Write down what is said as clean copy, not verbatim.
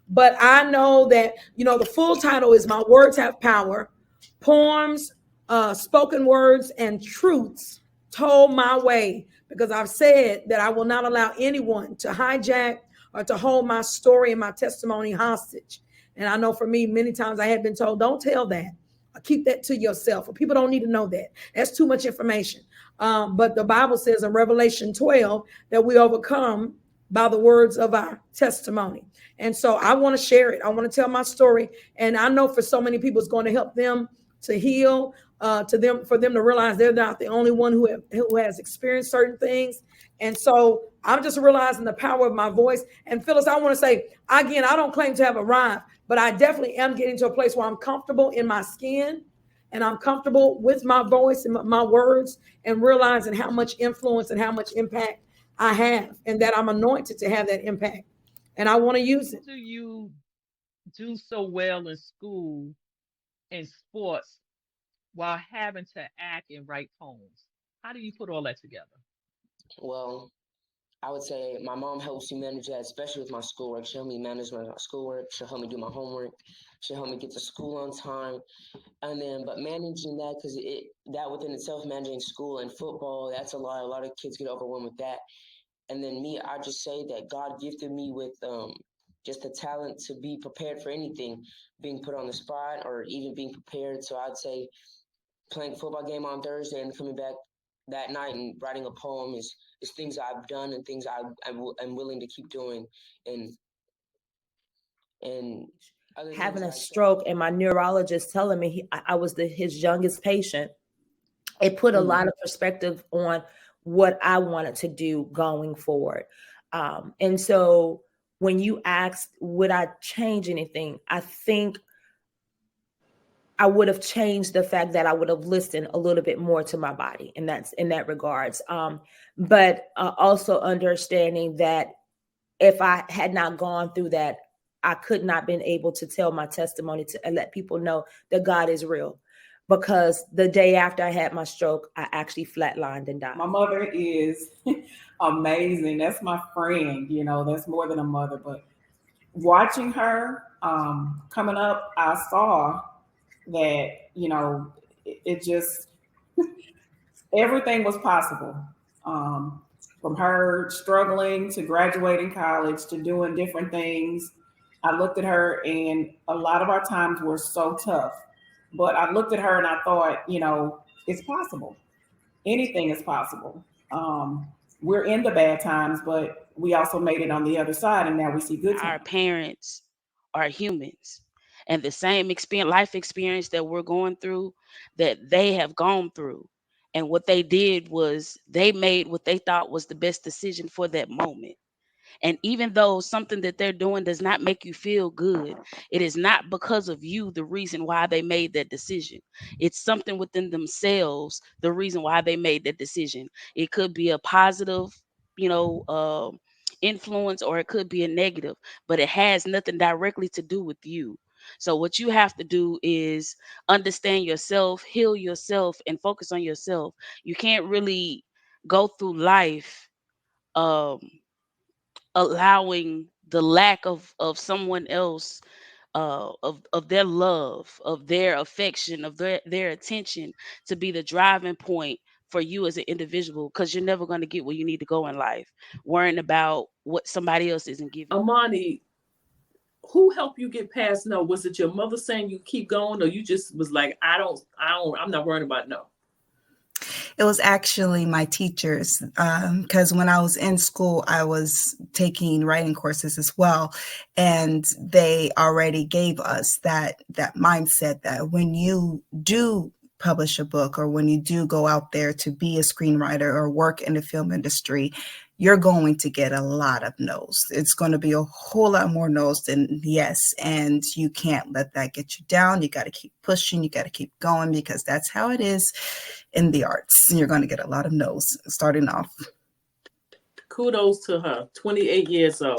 But I know that, the full title is My Words Have Power, Poems, Spoken Words, and Truths Told My Way. Because I've said that I will not allow anyone to hijack or to hold my story and my testimony hostage. And I know for me, many times I have been told, don't tell that. Keep that to yourself. Or people don't need to know that. That's too much information. But the Bible says in Revelation 12 that we overcome by the words of our testimony. And so I want to share it. I want to tell my story. And I know for so many people, it's going to help them to heal, for them to realize they're not the only one who has experienced certain things. And so I'm just realizing the power of my voice. And Phyllis, I want to say, again, I don't claim to have arrived, but I definitely am getting to a place where I'm comfortable in my skin and I'm comfortable with my voice and my words, and realizing how much influence and how much impact I have, and that I'm anointed to have that impact. And I want to use it. Do you do so well in school and sports while having to act and write poems? How do you put all that together? Well, I would say my mom helps me manage that, especially with my schoolwork. She'll help me manage my schoolwork. She'll help me do my homework. She'll help me get to school on time. And then, but managing that, because that within itself, managing school and football, that's a lot. A lot of kids get overwhelmed with that. And then me, I just say that God gifted me with just the talent to be prepared for anything, being put on the spot or even being prepared. So I'd say playing a football game on Thursday and coming back that night and writing a poem is things I've done and things I'm willing to keep doing. And other Having things a like that. stroke and my neurologist telling me I was his youngest patient, it put a lot of perspective on what I wanted to do going forward. And so when you asked, would I change anything? I think I would have changed the fact that I would have listened a little bit more to my body, and that's in that regards. But also understanding that if I had not gone through that, I could not been able to tell my testimony to and let people know that God is real. Because the day after I had my stroke, I actually flatlined and died. My mother is amazing. That's my friend, that's more than a mother. But watching her coming up, I saw that, it just, everything was possible. From her struggling to graduating college to doing different things. I looked at her, and a lot of our times were so tough. But I looked at her and I thought, it's possible. Anything is possible. We're in the bad times, but we also made it on the other side, and now we see good Our times. parents are humans, and the same life experience that we're going through, that they have gone through. And what they did was they made what they thought was the best decision for that moment. And even though something that they're doing does not make you feel good, it is not because of you the reason why they made that decision. It's something within themselves, the reason why they made that decision. It could be a positive, you know, influence, or it could be a negative, but it has nothing directly to do with you. So what you have to do is understand yourself, heal yourself, and focus on yourself. You can't really go through life um allowing the lack of someone else, of their love, of their affection, of their attention, to be the driving point for you as an individual, because you're never going to get where you need to go in life worrying about what somebody else isn't giving you. Amani, who helped you get past no? Was it your mother saying you keep going, or you just was like, I'm not worrying about no? It was actually my teachers, because when I was in school, I was taking writing courses as well. And they already gave us that mindset that when you do publish a book, or when you do go out there to be a screenwriter or work in the film industry, you're going to get a lot of no's. It's going to be a whole lot more no's than yes. And you can't let that get you down. You got to keep pushing. You got to keep going, because that's how it is in the arts. You're going to get a lot of no's starting off. Kudos to her, 28 years old.